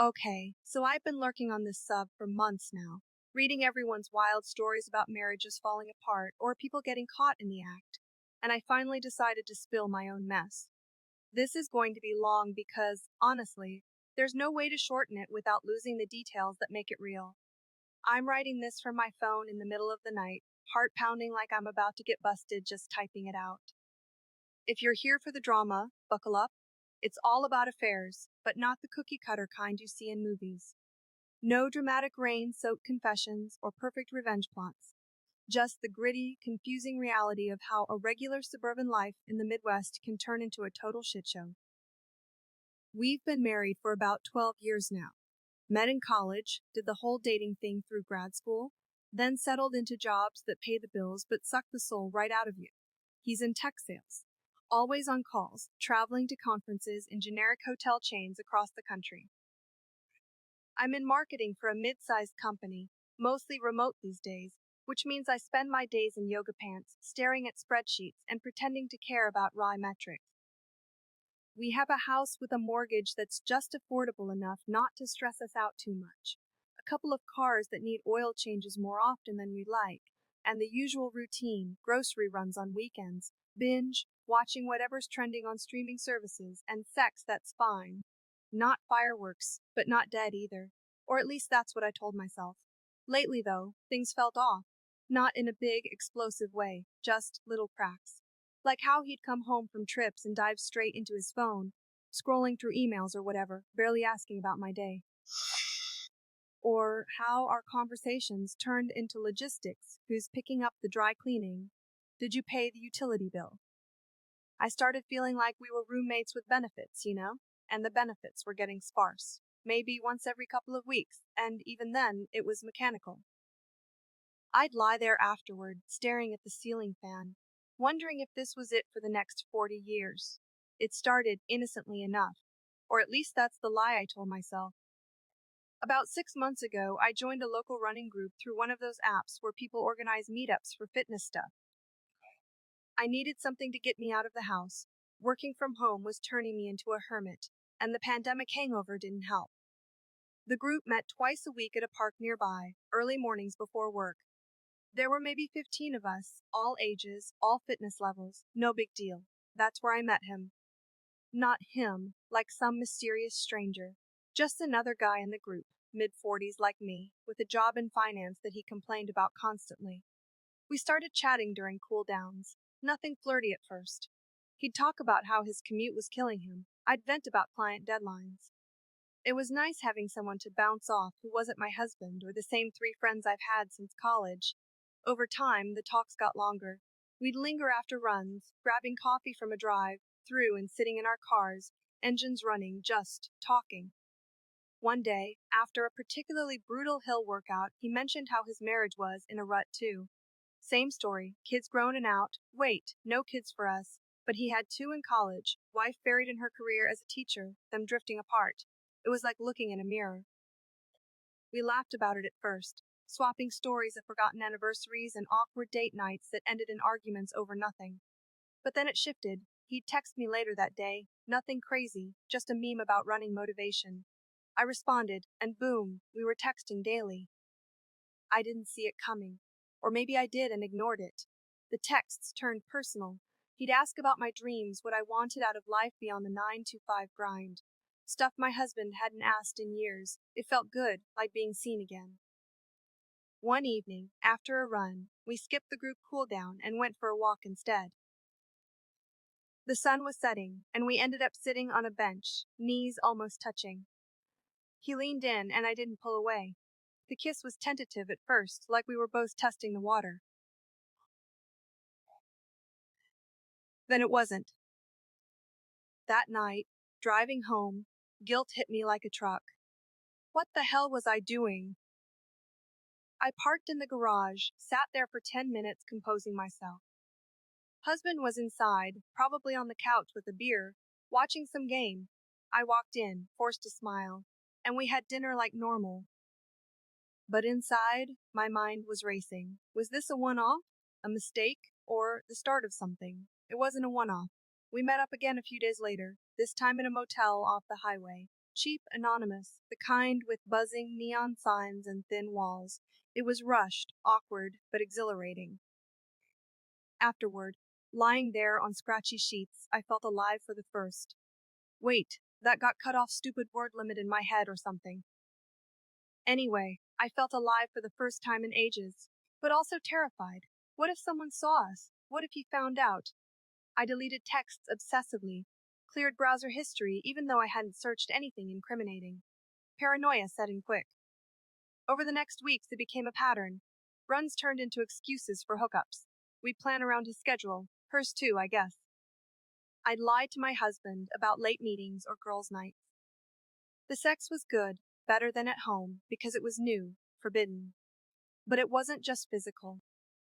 Okay, so I've been lurking on this sub for months now, reading everyone's wild stories about marriages falling apart or people getting caught in the act, and I finally decided to spill my own mess. This is going to be long because, honestly, there's no way to shorten it without losing the details that make it real. I'm writing this from my phone in the middle of the night, heart pounding like I'm about to get busted just typing it out. If you're here for the drama, buckle up. It's all about affairs, but not the cookie cutter kind you see in movies. No dramatic rain-soaked confessions or perfect revenge plots. Just the gritty, confusing reality of how a regular suburban life in the Midwest can turn into a total shit show. We've been married for about 12 years now. Met in college, did the whole dating thing through grad school, then settled into jobs that pay the bills but suck the soul right out of you. He's in tech sales, always on calls, traveling to conferences in generic hotel chains across the country. I'm in marketing for a mid-sized company, mostly remote these days, which means I spend my days in yoga pants, staring at spreadsheets and pretending to care about raw metrics. We have a house with a mortgage that's just affordable enough not to stress us out too much, a couple of cars that need oil changes more often than we'd like, and the usual routine, grocery runs on weekends, binge, watching whatever's trending on streaming services, and sex that's fine. Not fireworks, but not dead either. Or at least that's what I told myself. Lately, though, things felt off. Not in a big, explosive way, just little cracks. Like how he'd come home from trips and dive straight into his phone, scrolling through emails or whatever, barely asking about my day. Or how our conversations turned into logistics, who's picking up the dry cleaning. Did you pay the utility bill? I started feeling like we were roommates with benefits, and the benefits were getting sparse. Maybe once every couple of weeks, and even then, it was mechanical. I'd lie there afterward, staring at the ceiling fan, wondering if this was it for the next 40 years. It started innocently enough, or at least that's the lie I told myself. About 6 months ago, I joined a local running group through one of those apps where people organize meetups for fitness stuff. I needed something to get me out of the house. Working from home was turning me into a hermit, and the pandemic hangover didn't help. The group met twice a week at a park nearby, early mornings before work. There were maybe 15 of us, all ages, all fitness levels, no big deal. That's where I met him. Not him, like some mysterious stranger. Just another guy in the group, mid-40s like me, with a job in finance that he complained about constantly. We started chatting during cool downs. Nothing flirty at first. He'd talk about how his commute was killing him. I'd vent about client deadlines. It was nice having someone to bounce off who wasn't my husband or the same 3 friends I've had since college. Over time, the talks got longer. We'd linger after runs, grabbing coffee from a drive, through and sitting in our cars, engines running, just talking. One day, after a particularly brutal hill workout, he mentioned how his marriage was in a rut too. Same story, kids grown and out. Wait, no kids for us. But he had 2 in college, wife buried in her career as a teacher, them drifting apart. It was like looking in a mirror. We laughed about it at first, swapping stories of forgotten anniversaries and awkward date nights that ended in arguments over nothing. But then it shifted. He'd text me later that day, nothing crazy, just a meme about running motivation. I responded, and boom, we were texting daily. I didn't see it coming. Or maybe I did and ignored it. The texts turned personal. He'd ask about my dreams, what I wanted out of life beyond the 9 to 5 grind. Stuff my husband hadn't asked in years. It felt good, like being seen again. One evening, after a run, we skipped the group cool down and went for a walk instead. The sun was setting, and we ended up sitting on a bench, knees almost touching. He leaned in, and I didn't pull away. The kiss was tentative at first, like we were both testing the water. Then it wasn't. That night, driving home, guilt hit me like a truck. What the hell was I doing? I parked in the garage, sat there for 10 minutes composing myself. Husband was inside, probably on the couch with a beer, watching some game. I walked in, forced a smile, and we had dinner like normal. But inside, my mind was racing. Was this a one-off? A mistake? Or the start of something? It wasn't a one-off. We met up again a few days later, this time in a motel off the highway, Cheap, anonymous, the kind with buzzing neon signs and thin walls. It was rushed, awkward, but exhilarating. Afterward, lying there on scratchy sheets, I felt alive for the first. Wait, that got cut off stupid word limit in my head or something. Anyway, I felt alive for the first time in ages, but also terrified. What if someone saw us? What if he found out? I deleted texts obsessively, cleared browser history even though I hadn't searched anything incriminating. Paranoia set in quick. Over the next weeks, it became a pattern. Runs turned into excuses for hookups. We'd plan around his schedule, hers too, I guess. I'd lied to my husband about late meetings or girls' nights. The sex was good, better than at home, because it was new, forbidden. But it wasn't just physical.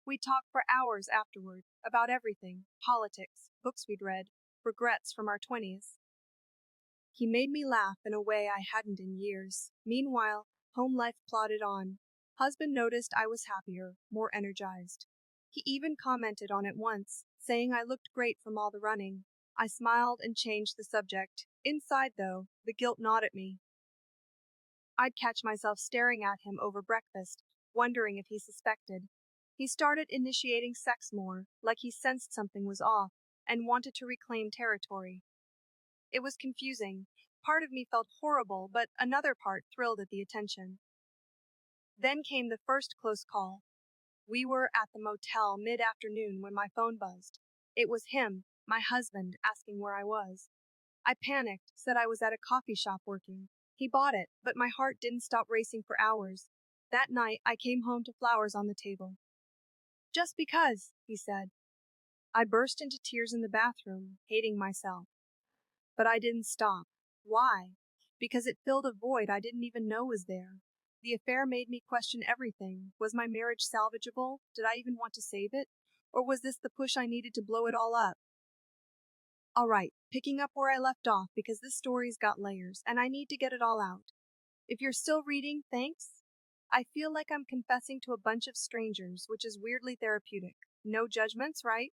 We'd talk for hours afterward, about everything, politics, books we'd read, regrets from our 20s. He made me laugh in a way I hadn't in years. Meanwhile, home life plodded on. Husband noticed I was happier, more energized. He even commented on it once, saying I looked great from all the running. I smiled and changed the subject. Inside, though, the guilt gnawed at me. I'd catch myself staring at him over breakfast, wondering if he suspected. He started initiating sex more, like he sensed something was off, and wanted to reclaim territory. It was confusing. Part of me felt horrible, but another part thrilled at the attention. Then came the first close call. We were at the motel mid-afternoon when my phone buzzed. It was him, my husband, asking where I was. I panicked, said I was at a coffee shop working. He bought it, but my heart didn't stop racing for hours. That night, I came home to flowers on the table. Just because, he said. I burst into tears in the bathroom, hating myself. But I didn't stop. Why? Because it filled a void I didn't even know was there. The affair made me question everything. Was my marriage salvageable? Did I even want to save it? Or was this the push I needed to blow it all up? All right, picking up where I left off because this story's got layers, and I need to get it all out. If you're still reading, thanks. I feel like I'm confessing to a bunch of strangers, which is weirdly therapeutic. No judgments, right?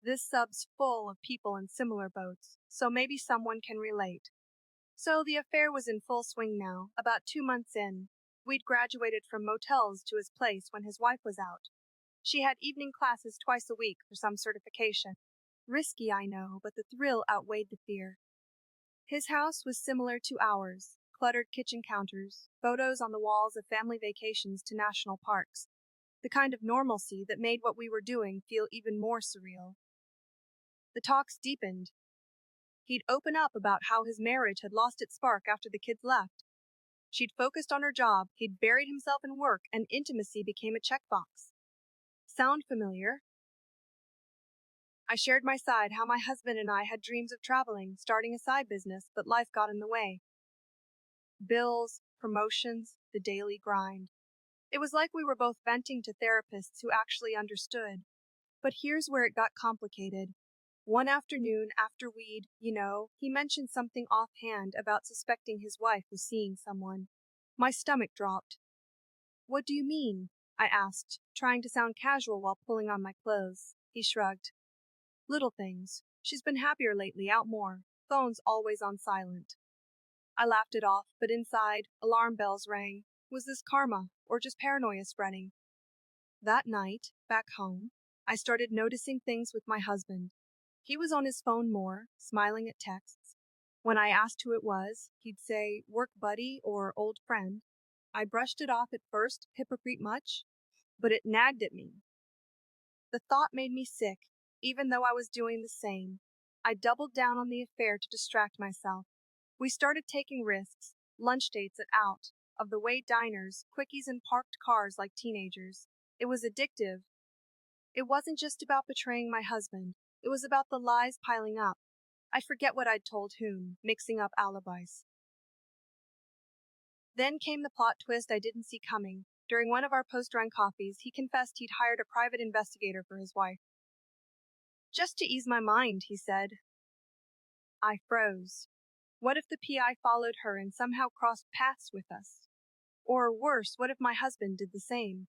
This sub's full of people in similar boats, so maybe someone can relate. So the affair was in full swing now, about 2 months in. We'd graduated from motels to his place when his wife was out. She had evening classes twice a week for some certification. Risky, I know, but the thrill outweighed the fear. His house was similar to ours, cluttered kitchen counters, photos on the walls of family vacations to national parks, the kind of normalcy that made what we were doing feel even more surreal. The talks deepened. He'd open up about how his marriage had lost its spark after the kids left. She'd focused on her job, he'd buried himself in work, and intimacy became a checkbox. Sound familiar? I shared my side how my husband and I had dreams of traveling, starting a side business, but life got in the way. Bills, promotions, the daily grind. It was like we were both venting to therapists who actually understood. But here's where it got complicated. One afternoon after he mentioned something offhand about suspecting his wife was seeing someone. My stomach dropped. What do you mean? I asked, trying to sound casual while pulling on my clothes. He shrugged. Little things. She's been happier lately, out more. Phone's always on silent. I laughed it off, but inside, alarm bells rang. Was this karma, or just paranoia spreading? That night, back home, I started noticing things with my husband. He was on his phone more, smiling at texts. When I asked who it was, he'd say, work buddy or old friend. I brushed it off at first, hypocrite much, but it nagged at me. The thought made me sick, even though I was doing the same. I doubled down on the affair to distract myself. We started taking risks, lunch dates at out, of the way diners, quickies, and parked cars like teenagers. It was addictive. It wasn't just about betraying my husband. It was about the lies piling up. I forget what I'd told whom, mixing up alibis. Then came the plot twist I didn't see coming. During one of our post-run coffees, he confessed he'd hired a private investigator for his wife. Just to ease my mind, he said. I froze. What if the PI followed her and somehow crossed paths with us? Or worse, what if my husband did the same?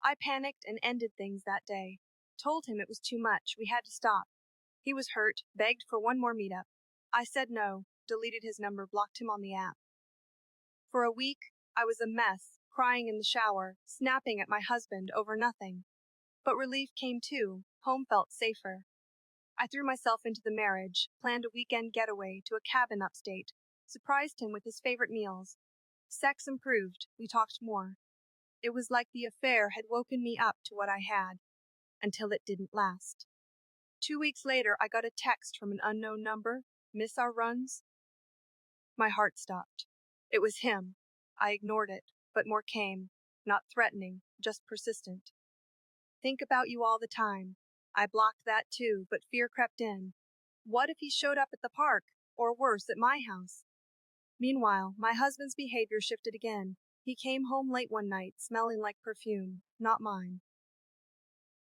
I panicked and ended things that day. Told him it was too much, we had to stop. He was hurt, begged for one more meetup. I said no, deleted his number, blocked him on the app. For a week, I was a mess, crying in the shower, snapping at my husband over nothing. But relief came too. Home felt safer. I threw myself into the marriage, planned a weekend getaway to a cabin upstate, surprised him with his favorite meals. Sex improved, we talked more. It was like the affair had woken me up to what I had, until it didn't last. 2 weeks later, I got a text from an unknown number. Miss our runs? My heart stopped. It was him. I ignored it, but more came. Not threatening, just persistent. Think about you all the time. I blocked that too, but fear crept in. What if he showed up at the park? Or worse, at my house? Meanwhile, my husband's behavior shifted again. He came home late one night, smelling like perfume, not mine.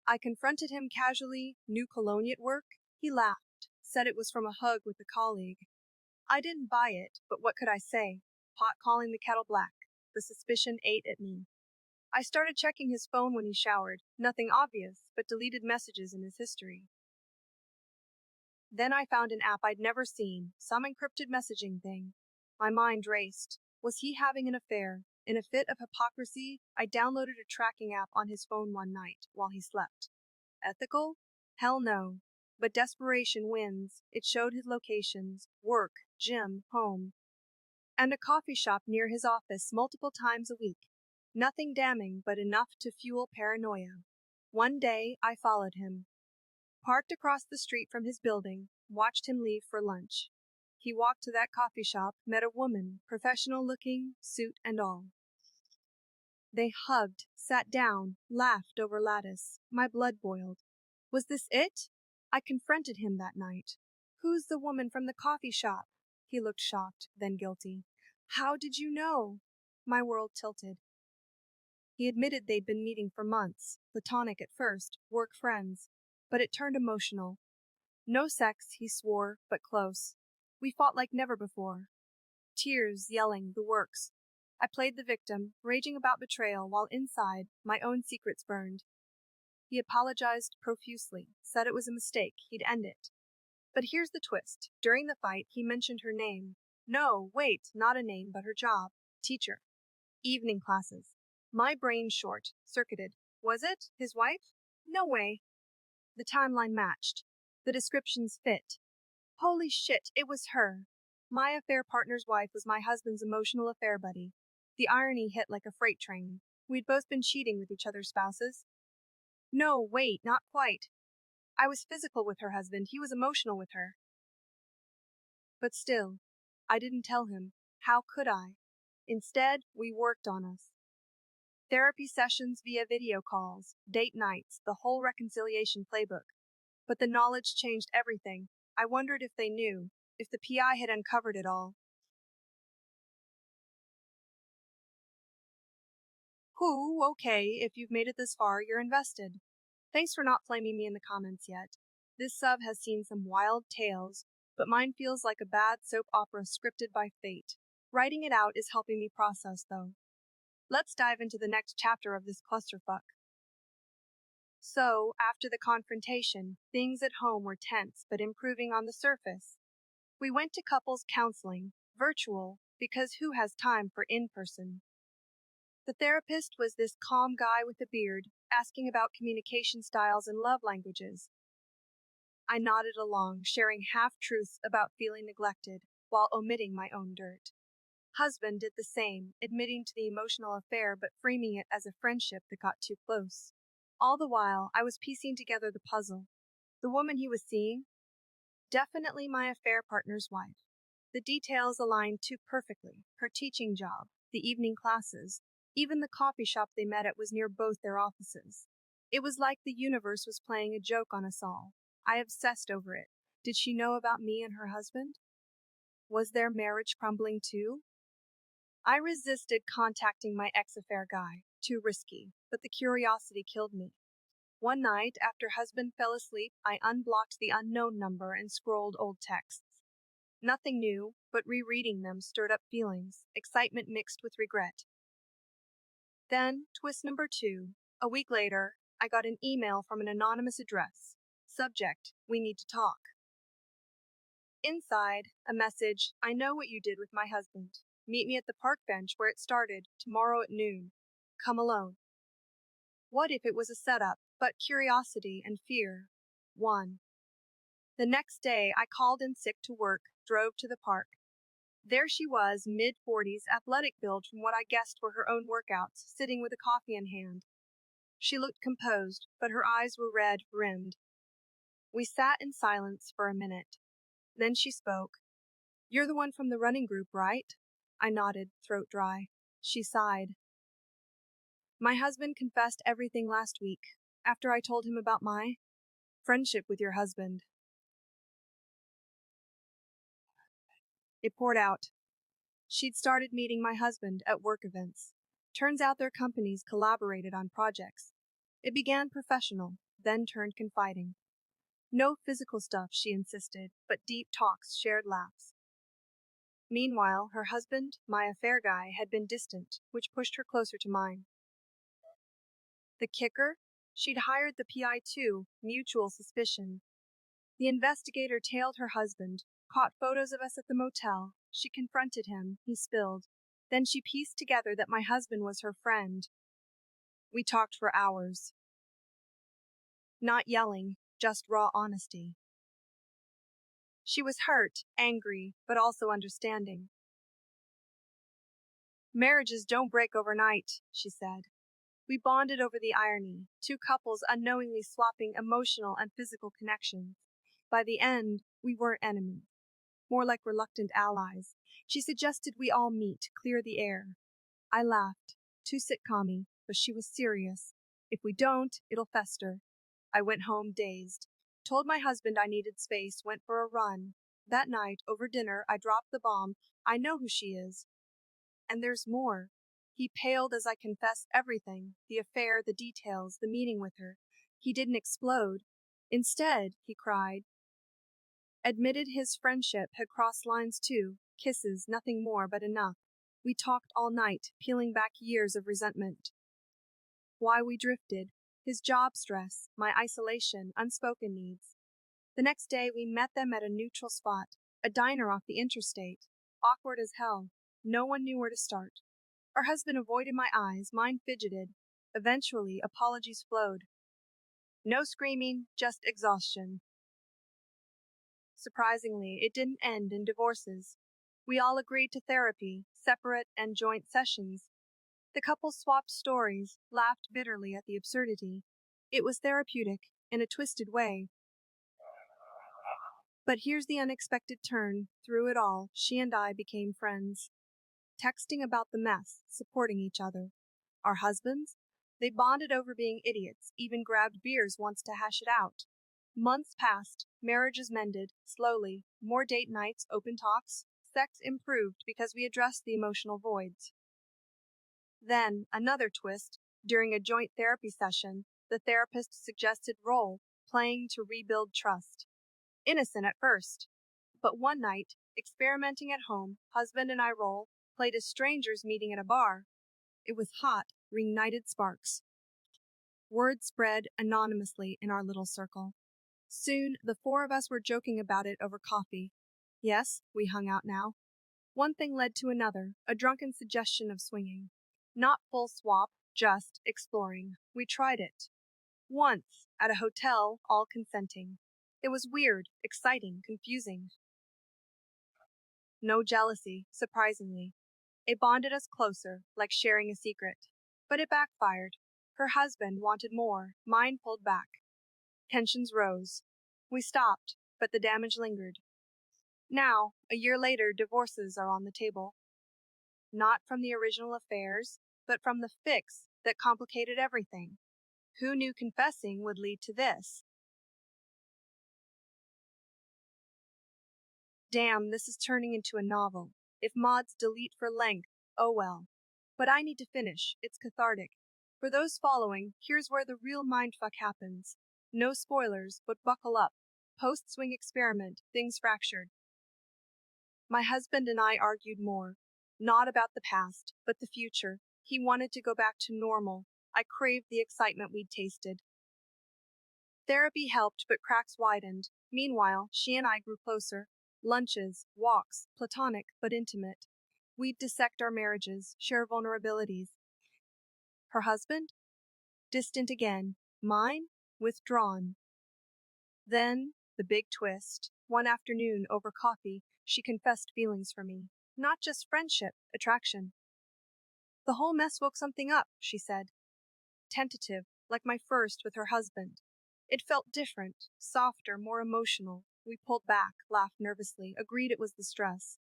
I confronted him casually. New cologne at work? He laughed, said it was from a hug with a colleague. I didn't buy it, but what could I say? Pot calling the kettle black. The suspicion ate at me. I started checking his phone when he showered. Nothing obvious, but deleted messages in his history. Then I found an app I'd never seen, some encrypted messaging thing. My mind raced. Was he having an affair? In a fit of hypocrisy, I downloaded a tracking app on his phone one night while he slept. Ethical? Hell no. But desperation wins. It showed his locations, work, gym, home, and a coffee shop near his office multiple times a week. Nothing damning, but enough to fuel paranoia. One day, I followed him. Parked across the street from his building, watched him leave for lunch. He walked to that coffee shop, met a woman, professional looking, suit and all. They hugged, sat down, laughed over lattice. My blood boiled. Was this it? I confronted him that night. Who's the woman from the coffee shop? He looked shocked, then guilty. How did you know? My world tilted. He admitted they'd been meeting for months, platonic at first, work friends, but it turned emotional. No sex, he swore, but close. We fought like never before. Tears, yelling, the works. I played the victim, raging about betrayal, while inside, my own secrets burned. He apologized profusely, said it was a mistake, he'd end it. But here's the twist. During the fight, he mentioned her name. No, wait, not a name, but her job. Teacher. Evening classes. My brain circuited. Was it? His wife? No way. The timeline matched. The descriptions fit. Holy shit, it was her. My affair partner's wife was my husband's emotional affair buddy. The irony hit like a freight train. We'd both been cheating with each other's spouses. No, wait, not quite. I was physical with her husband, he was emotional with her. But still, I didn't tell him. How could I? Instead, we worked on us. Therapy sessions via video calls, date nights, the whole reconciliation playbook. But the knowledge changed everything. I wondered if they knew, if the PI had uncovered it all. Okay, if you've made it this far, you're invested. Thanks for not flaming me in the comments yet. This sub has seen some wild tales, but mine feels like a bad soap opera scripted by fate. Writing it out is helping me process, though. Let's dive into the next chapter of this clusterfuck. So, after the confrontation, things at home were tense but improving on the surface. We went to couples counseling, virtual, because who has time for in-person? The therapist was this calm guy with a beard, asking about communication styles and love languages. I nodded along, sharing half-truths about feeling neglected, while omitting my own dirt. Husband did the same, admitting to the emotional affair but framing it as a friendship that got too close. All the while, I was piecing together the puzzle. The woman he was seeing? Definitely my affair partner's wife. The details aligned too perfectly. Her teaching job, the evening classes, even the coffee shop they met at was near both their offices. It was like the universe was playing a joke on us all. I obsessed over it. Did she know about me and her husband? Was their marriage crumbling too? I resisted contacting my ex-affair guy. Too risky, but the curiosity killed me. One night, after husband fell asleep, I unblocked the unknown number and scrolled old texts. Nothing new, but rereading them stirred up feelings, excitement mixed with regret. Then, twist number 2. A week later, I got an email from an anonymous address. Subject, we need to talk. Inside, a message, I know what you did with my husband. Meet me at the park bench where it started, tomorrow at noon. Come alone. What if it was a setup, but curiosity and fear won? The next day, I called in sick to work, drove to the park. There she was, mid-40s, athletic build from what I guessed were her own workouts, sitting with a coffee in hand. She looked composed, but her eyes were red-rimmed. We sat in silence for a minute. Then she spoke. You're the one from the running group, right? I nodded, throat dry. She sighed. My husband confessed everything last week, after I told him about my friendship with your husband. It poured out. She'd started meeting my husband at work events. Turns out their companies collaborated on projects. It began professional, then turned confiding. No physical stuff, she insisted, but deep talks, shared laughs. Meanwhile, her husband, my affair guy, had been distant, which pushed her closer to mine. The kicker? She'd hired the PI too, mutual suspicion. The investigator tailed her husband, caught photos of us at the motel. She confronted him, he spilled. Then she pieced together that my husband was her friend. We talked for hours. Not yelling, just raw honesty. She was hurt, angry, but also understanding. Marriages don't break overnight, she said. We bonded over the irony, two couples unknowingly swapping emotional and physical connections. By the end, we weren't enemies, more like reluctant allies. She suggested we all meet, clear the air. I laughed, too sitcom-y, but she was serious. If we don't, it'll fester. I went home dazed. Told my husband I needed space, went for a run. That night, over dinner, I dropped the bomb. I know who she is. And there's more. He paled as I confessed everything, the affair, the details, the meeting with her. He didn't explode. Instead, he cried. Admitted his friendship had crossed lines too. Kisses, nothing more but enough. We talked all night, peeling back years of resentment. Why we drifted, his job stress, my isolation, unspoken needs. The next day we met them at a neutral spot, a diner off the interstate. Awkward as hell. No one knew where to start. Her husband avoided my eyes, mine fidgeted. Eventually, apologies flowed. No screaming, just exhaustion. Surprisingly, it didn't end in divorces. We all agreed to therapy, separate and joint sessions. The couple swapped stories, laughed bitterly at the absurdity. It was therapeutic, in a twisted way. But here's the unexpected turn. Through it all, she and I became friends. Texting about the mess, supporting each other. Our husbands? They bonded over being idiots, even grabbed beers once to hash it out. Months passed, marriages mended, slowly, more date nights, open talks. Sex improved because we addressed the emotional voids. Then, another twist. During a joint therapy session, the therapist suggested role playing to rebuild trust. Innocent at first. But one night, experimenting at home, husband and I played as strangers meeting at a bar. It was hot, reignited sparks. Word spread anonymously in our little circle. Soon, the four of us were joking about it over coffee. Yes, we hung out now. One thing led to another, a drunken suggestion of swinging. Not full swap, just exploring. We tried it. Once, at a hotel, all consenting. It was weird, exciting, confusing. No jealousy, surprisingly. It bonded us closer, like sharing a secret. But it backfired. Her husband wanted more, mine pulled back. Tensions rose. We stopped, but the damage lingered. Now, a year later, divorces are on the table. Not from the original affairs, but from the fix that complicated everything. Who knew confessing would lead to this? Damn, this is turning into a novel. If mods delete for length, oh well. But I need to finish. It's cathartic. For those following, here's where the real mindfuck happens. No spoilers, but buckle up. Post-swing experiment, things fractured. My husband and I argued more. Not about the past, but the future. He wanted to go back to normal. I craved the excitement we'd tasted. Therapy helped, but cracks widened. Meanwhile, she and I grew closer. Lunches, walks, platonic but intimate. We'd dissect our marriages, share vulnerabilities. Her husband? Distant again. Mine? Withdrawn. Then, the big twist. One afternoon, over coffee, she confessed feelings for me. Not just friendship, attraction. The whole mess woke something up, she said. Tentative, like my first with her husband. It felt different, softer, more emotional. We pulled back, laughed nervously, agreed it was the stress.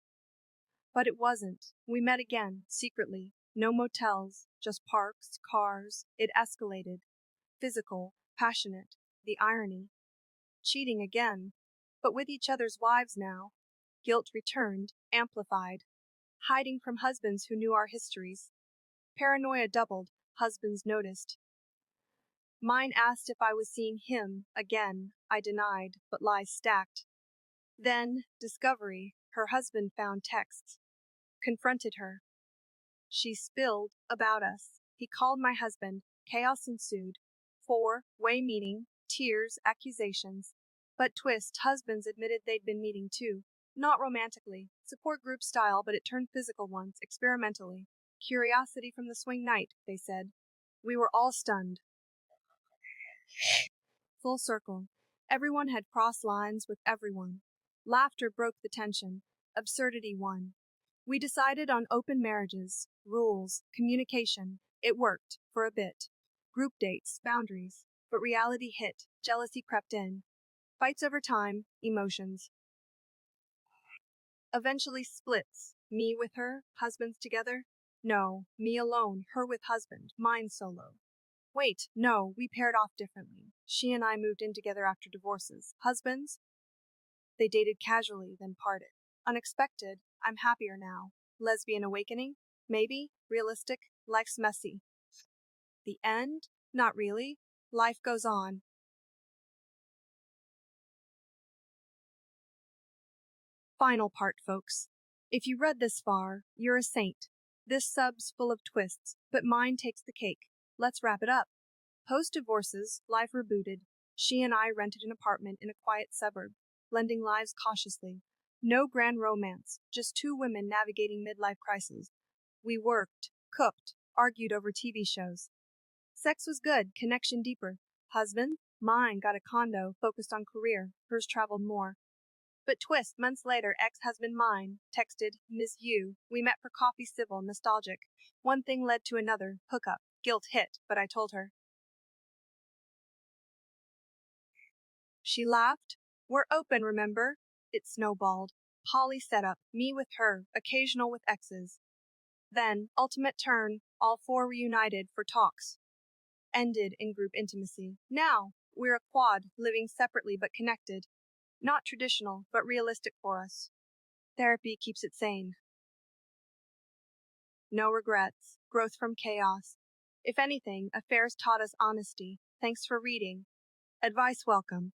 But it wasn't. We met again, secretly. No motels, just parks, cars. It escalated. Physical, passionate. The irony. Cheating again. But with each other's wives now. Guilt returned, amplified. Hiding from husbands who knew our histories. Paranoia doubled. Husbands noticed. Mine asked if I was seeing him again. I denied, but lies stacked. Then, discovery. Her husband found texts. Confronted her. She spilled about us. He called my husband. Chaos ensued. Four-way meeting, tears, accusations. But twist, husbands admitted they'd been meeting too. Not romantically, support group style, but it turned physical once, experimentally. Curiosity from the swing night, they said. We were all stunned. Full circle. Everyone had crossed lines with everyone. Laughter broke the tension. Absurdity won. We decided on open marriages, rules, communication. It worked, for a bit. Group dates, boundaries. But reality hit, jealousy crept in. Fights over time, emotions. Eventually splits. Me with her, husbands together? No, me alone, her with husband, mine solo. Wait, no, we paired off differently. She and I moved in together after divorces. Husbands? They dated casually, then parted. Unexpected, I'm happier now. Lesbian awakening? Maybe. Realistic? Life's messy. The end? Not really. Life goes on. Final part, folks. If you read this far, you're a saint. This sub's full of twists, but mine takes the cake. Let's wrap it up. Post-divorces, life rebooted. She and I rented an apartment in a quiet suburb, blending lives cautiously. No grand romance, just two women navigating midlife crises. We worked, cooked, argued over TV shows. Sex was good, connection deeper. Husband? Mine got a condo, focused on career. Hers traveled more. But twist, months later, ex-husband mine, texted, Miss You. We met for coffee, civil, nostalgic. One thing led to another, hookup. Guilt hit, but I told her. She laughed. We're open, remember? It snowballed. Poly setup, me with her, occasional with exes. Then, ultimate turn, all four reunited for talks. Ended in group intimacy. Now, we're a quad, living separately but connected. Not traditional, but realistic for us. Therapy keeps it sane. No regrets. Growth from chaos. If anything, affairs taught us honesty. Thanks for reading. Advice welcome.